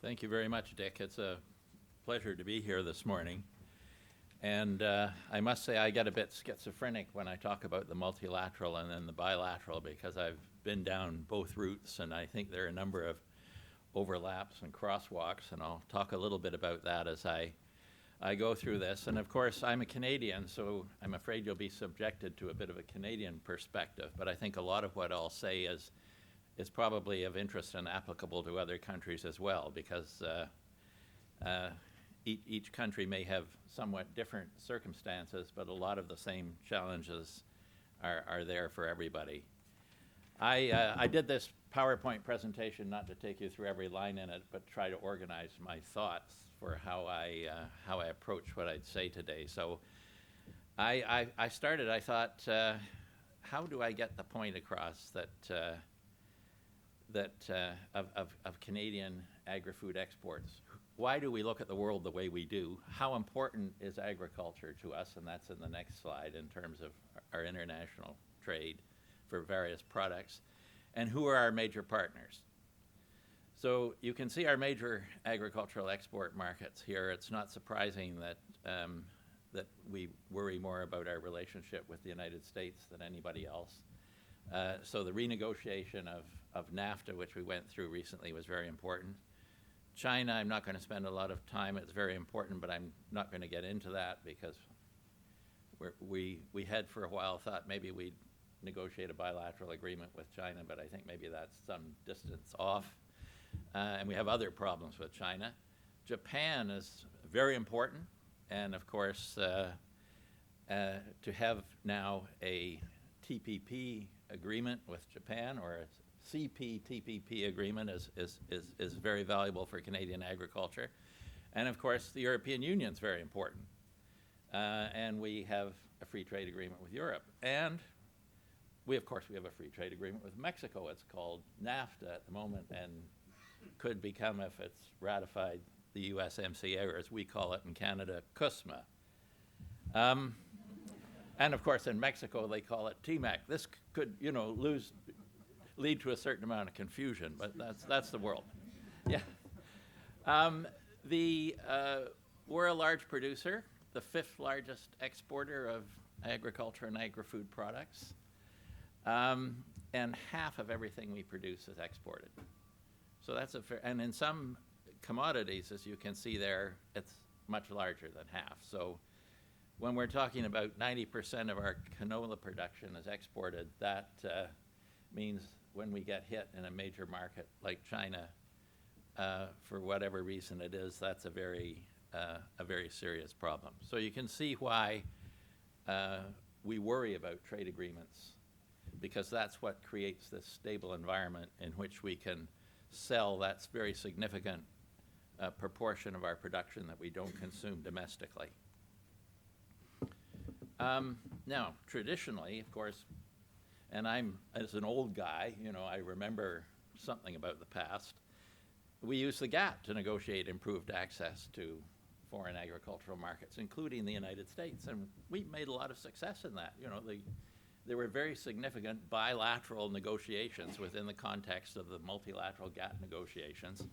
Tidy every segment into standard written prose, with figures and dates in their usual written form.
Thank you very much, Dick. It's a pleasure to be here this morning. And I must say I get a bit schizophrenic when I talk about the multilateral and then the bilateral because I've been down both routes and I think there are a number of overlaps and crosswalks, and I'll talk a little bit about that as I go through this. And of course, I'm a Canadian, so I'm afraid you'll be subjected to a bit of a Canadian perspective, but I think a lot of what I'll say is probably of interest and applicable to other countries as well, because each country may have somewhat different circumstances, but a lot of the same challenges are there for everybody. I did this PowerPoint presentation not to take you through every line in it, but try to organize my thoughts for how I approach what I'd say today. So I thought, how do I get the point across of Canadian agri-food exports? Why do we look at the world the way we do? How important is agriculture to us? And that's in the next slide in terms of our international trade for various products. And who are our major partners? So you can see our major agricultural export markets here. It's not surprising that that we worry more about our relationship with the United States than anybody else. So the renegotiation of NAFTA, which we went through recently, was very important. China, I'm not going to spend a lot of time. It's very important, but I'm not going to get into that because we had for a while thought maybe we'd negotiate a bilateral agreement with China, but I think maybe that's some distance off. And we have other problems with China. Japan is very important, and of course, to have now a TPP agreement with Japan, or a CPTPP agreement is very valuable for Canadian agriculture. And of course, the European Union is very important. And we have a free trade agreement with Europe. And of course, we have a free trade agreement with Mexico. It's called NAFTA at the moment and could become, if it's ratified, the USMCA, or as we call it in Canada, CUSMA. And of course, in Mexico, they call it TMEC. This could, lead to a certain amount of confusion, but that's the world. Yeah. We're a large producer, the 5th largest exporter of agriculture and agri-food products. And half of everything we produce is exported. So that's and in some commodities, as you can see there, it's much larger than half. So when we're talking about 90% of our canola production is exported, that means when we get hit in a major market like China, for whatever reason it is, that's a very serious problem. So you can see why we worry about trade agreements, because that's what creates this stable environment in which we can sell that very significant proportion of our production that we don't consume domestically. Now, traditionally, of course, and as an old guy, I remember something about the past, we used the GATT to negotiate improved access to foreign agricultural markets, including the United States, and we made a lot of success in that. There were very significant bilateral negotiations within the context of the multilateral GATT negotiations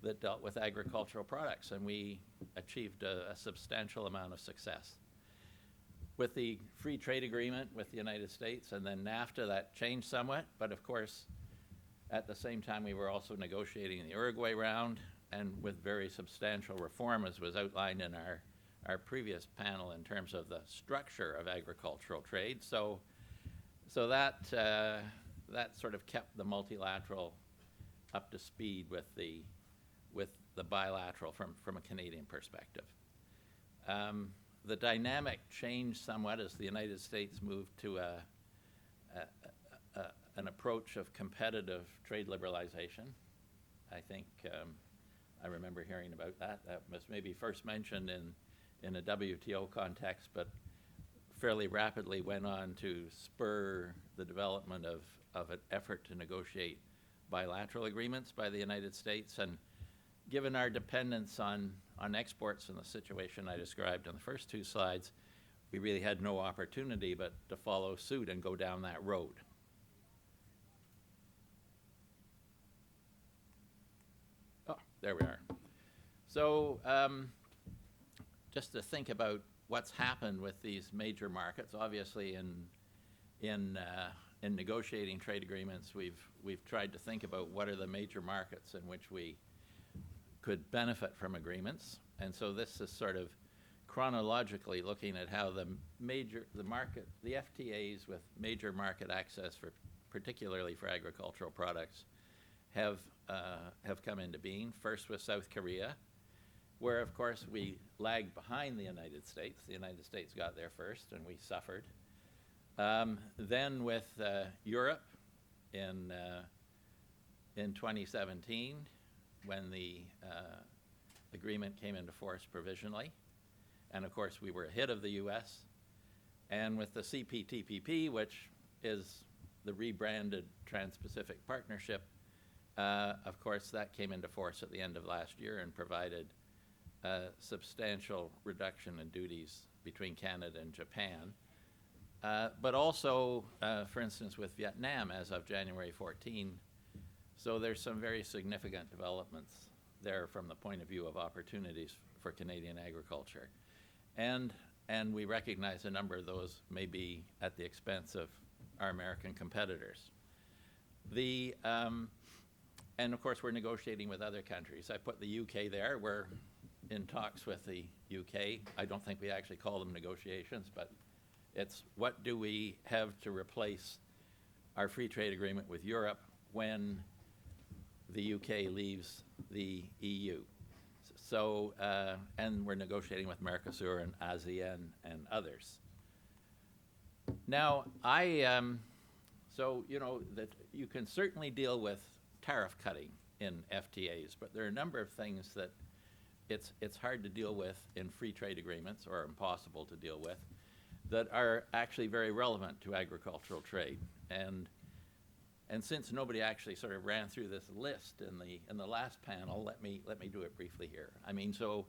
that dealt with agricultural products, and we achieved a substantial amount of success. With the free trade agreement with the United States and then NAFTA, that changed somewhat, but of course, at the same time, we were also negotiating the Uruguay round, and with very substantial reform, as was outlined in our previous panel in terms of the structure of agricultural trade. So that sort of kept the multilateral up to speed with the bilateral from a Canadian perspective. The dynamic changed somewhat as the United States moved to an approach of competitive trade liberalization. I think I remember hearing about that. That was maybe first mentioned in a WTO context, but fairly rapidly went on to spur the development of an effort to negotiate bilateral agreements by the United States. And given our dependence on exports and the situation I described on the first 2 slides, we really had no opportunity but to follow suit and go down that road. Oh, there we are. So just to think about what's happened with these major markets, obviously in negotiating trade agreements, we've tried to think about what are the major markets in which we could benefit from agreements. And so this is sort of chronologically looking at how the FTAs with major market access for, particularly for agricultural products, have come into being. First with South Korea, where of course we lagged behind the United States. The United States got there first and we suffered. Then with Europe in 2017, when the agreement came into force provisionally. And of course, we were ahead of the US. And with the CPTPP, which is the rebranded Trans-Pacific Partnership, of course, that came into force at the end of last year and provided a substantial reduction in duties between Canada and Japan. But also, for instance, with Vietnam as of January 14. So there's some very significant developments there from the point of view of opportunities for Canadian agriculture. And we recognize a number of those may be at the expense of our American competitors. And of course, we're negotiating with other countries. I put the UK there. We're in talks with the UK. I don't think we actually call them negotiations, but it's what do we have to replace our free trade agreement with Europe when the UK leaves the EU. So, and we're negotiating with Mercosur and ASEAN and others. Now, so, you know, that you can certainly deal with tariff cutting in FTAs, but there are a number of things that it's hard to deal with in free trade agreements, or impossible to deal with, that are actually very relevant to agricultural trade. And since nobody actually sort of ran through this list in the last panel, let me do it briefly here. I mean, so,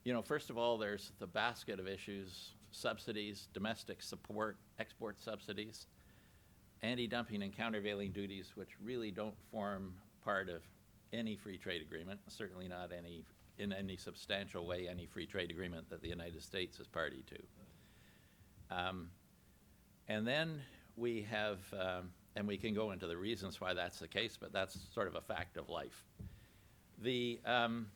you know, first of all, there's the basket of issues: subsidies, domestic support, export subsidies, anti-dumping and countervailing duties, which really don't form part of any free trade agreement, certainly not in any substantial way any free trade agreement that the United States is party to. And then we have, and we can go into the reasons why that's the case, but that's sort of a fact of life. And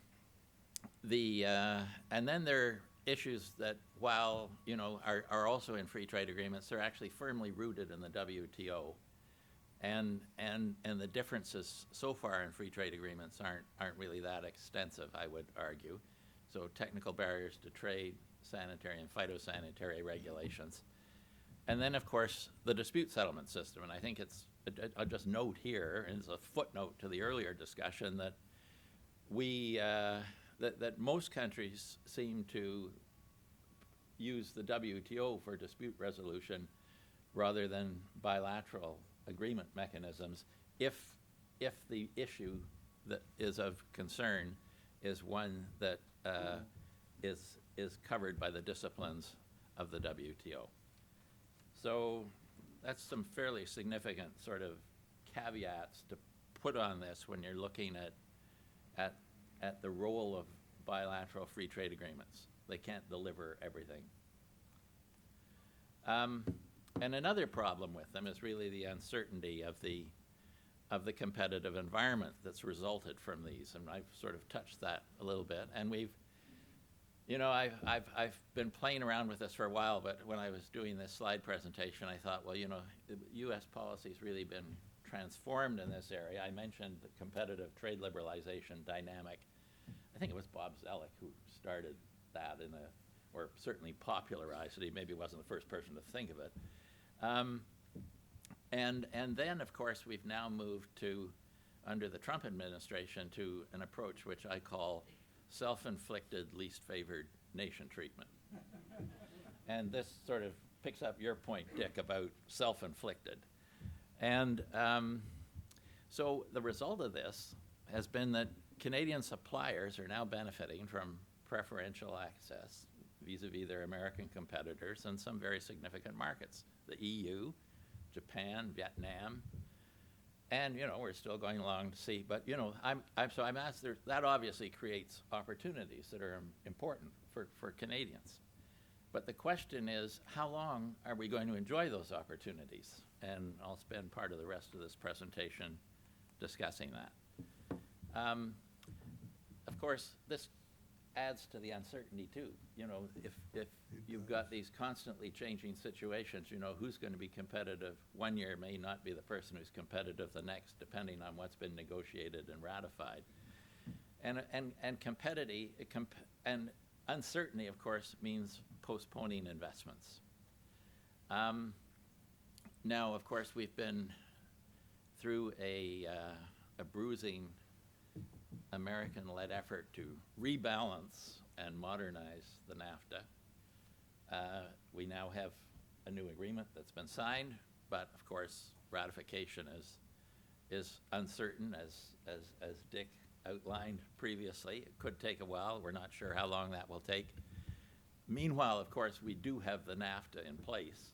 then there are issues that, while, you know, are also in free trade agreements, they're actually firmly rooted in the WTO. And the differences so far in free trade agreements aren't really that extensive, I would argue. So technical barriers to trade, sanitary and phytosanitary regulations. And then, of course, the dispute settlement system. And I think I'll just note here, and it's a footnote to the earlier discussion, that that most countries seem to use the WTO for dispute resolution rather than bilateral agreement mechanisms if the issue that is of concern is one that is covered by the disciplines of the WTO. So that's some fairly significant sort of caveats to put on this when you're looking at the role of bilateral free trade agreements. They can't deliver everything. And another problem with them is really the uncertainty of the competitive environment that's resulted from these. And I've sort of touched that a little bit. And we've, you know, I've been playing around with this for a while, but when I was doing this slide presentation, I thought, well, you know, U.S. policy's really been transformed in this area. I mentioned the competitive trade liberalization dynamic. I think it was Bob Zoellick who started that or certainly popularized it. He maybe wasn't the first person to think of it. And then, of course, we've now moved to, under the Trump administration, to an approach which I call self-inflicted, least favored nation treatment. And this sort of picks up your point, Dick, about self-inflicted. And so the result of this has been that Canadian suppliers are now benefiting from preferential access vis-a-vis their American competitors in some very significant markets: the EU, Japan, Vietnam, And, you know, we're still going along to see, but, you know, I'm asked, that obviously creates opportunities that are important for Canadians. But the question is, how long are we going to enjoy those opportunities? And I'll spend part of the rest of this presentation discussing that. Of course, this adds to the uncertainty too. You know, if you've got these constantly changing situations, you know, who's going to be competitive one year may not be the person who's competitive the next, depending on what's been negotiated and ratified. And uncertainty, of course, means postponing investments. Now, of course, we've been through a bruising American-led effort to rebalance and modernize the NAFTA. We now have a new agreement that's been signed, but of course, ratification is uncertain, as Dick outlined previously. It could take a while. We're not sure how long that will take. Meanwhile, of course, we do have the NAFTA in place,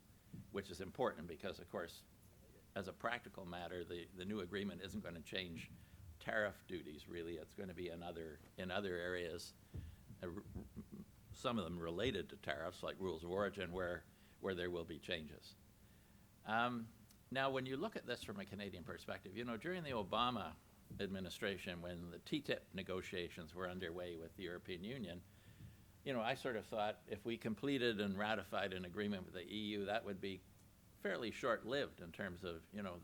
which is important because, of course, as a practical matter, the new agreement isn't going to change tariff duties, really. It's going to be in other areas, some of them related to tariffs, like rules of origin, where there will be changes. Now, when you look at this from a Canadian perspective, you know, during the Obama administration, when the TTIP negotiations were underway with the European Union, you know, I sort of thought if we completed and ratified an agreement with the EU, that would be fairly short-lived in terms of, you know,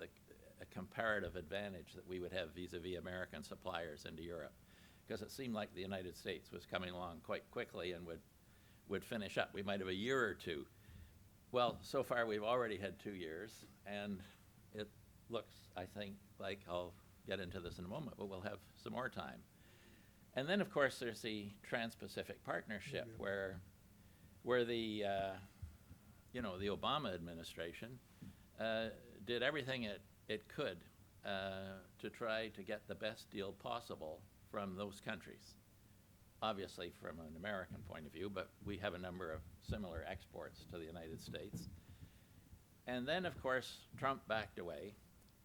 a comparative advantage that we would have vis-a-vis American suppliers into Europe, because it seemed like the United States was coming along quite quickly and would finish up. We might have a year or two. Well, so far we've already had 2 years, and it looks, I think, like, I'll get into this in a moment, but we'll have some more time. And then, of course, there's the Trans-Pacific Partnership, where the you know, the Obama administration did everything it could to try to get the best deal possible from those countries. Obviously from an American point of view, but we have a number of similar exports to the United States. And then, of course, Trump backed away,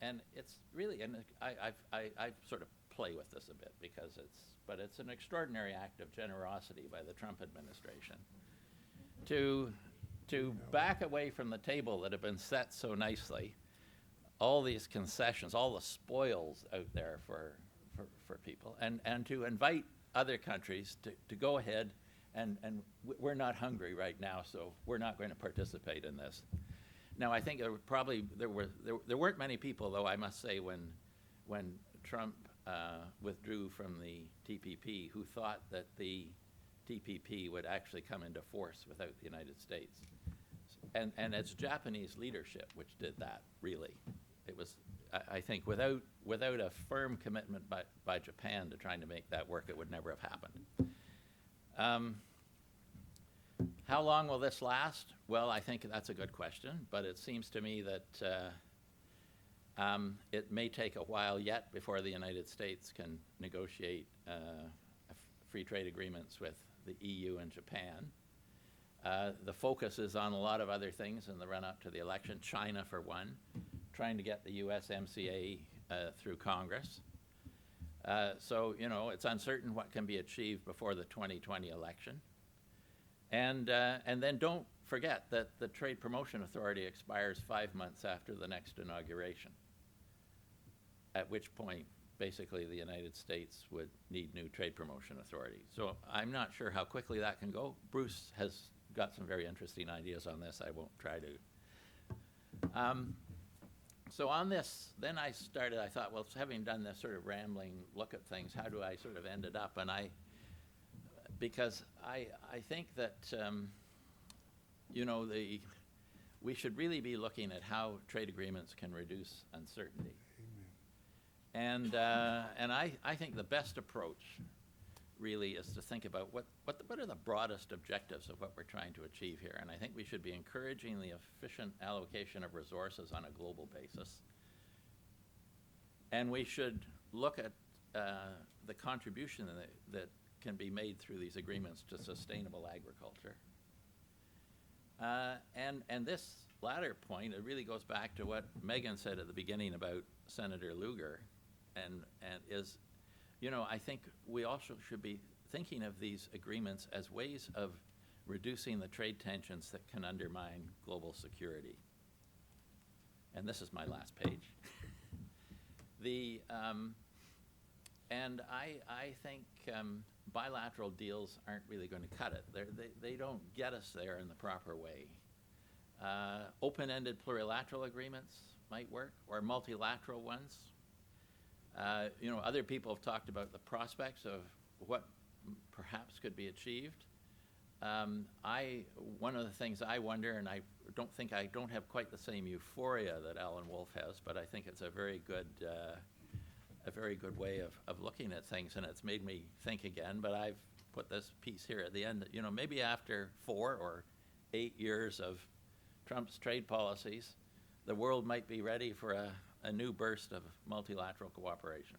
and it's really, and I sort of play with this a bit because it's an extraordinary act of generosity by the Trump administration to back away from the table that had been set so nicely, all these concessions, all the spoils out there for people, and to invite other countries to go ahead and we're not hungry right now, so we're not going to participate in this. Now, I think there weren't many people, though, I must say, when Trump withdrew from the TPP, who thought that the TPP would actually come into force without the United States. And it's Japanese leadership which did that, really. It was, I think, without a firm commitment by Japan to trying to make that work, it would never have happened. How long will this last? Well, I think that's a good question, but it seems to me that it may take a while yet before the United States can negotiate free trade agreements with the EU and Japan. The focus is on a lot of other things in the run-up to the election. China, for one, trying to get the USMCA through Congress. So, you know, it's uncertain what can be achieved before the 2020 election. And then don't forget that the Trade Promotion Authority expires 5 months after the next inauguration, at which point, basically, the United States would need new trade promotion authority. So I'm not sure how quickly that can go. Bruce has got some very interesting ideas on this. I won't try to. So on this, then I thought, well, having done this sort of rambling look at things, how do I sort of end it up? And because I think that, you know, we should really be looking at how trade agreements can reduce uncertainty. And I think the best approach really is to think about what are the broadest objectives of what we're trying to achieve here. And I think we should be encouraging the efficient allocation of resources on a global basis. And we should look at the contribution that can be made through these agreements to sustainable agriculture. And this latter point, it really goes back to what Megan said at the beginning about Senator Lugar, and is, you know, I think we also should be thinking of these agreements as ways of reducing the trade tensions that can undermine global security. And this is my last page. And I think bilateral deals aren't really going to cut it. They don't get us there in the proper way. Open-ended plurilateral agreements might work, or multilateral ones. You know, other people have talked about the prospects of what perhaps could be achieved. One of the things I wonder, and I don't have quite the same euphoria that Alan Wolf has, but I think it's a very good way of looking at things, and it's made me think again. But I've put this piece here at the end that, you know, maybe after 4 or 8 years of Trump's trade policies, the world might be ready for a new burst of multilateral cooperation.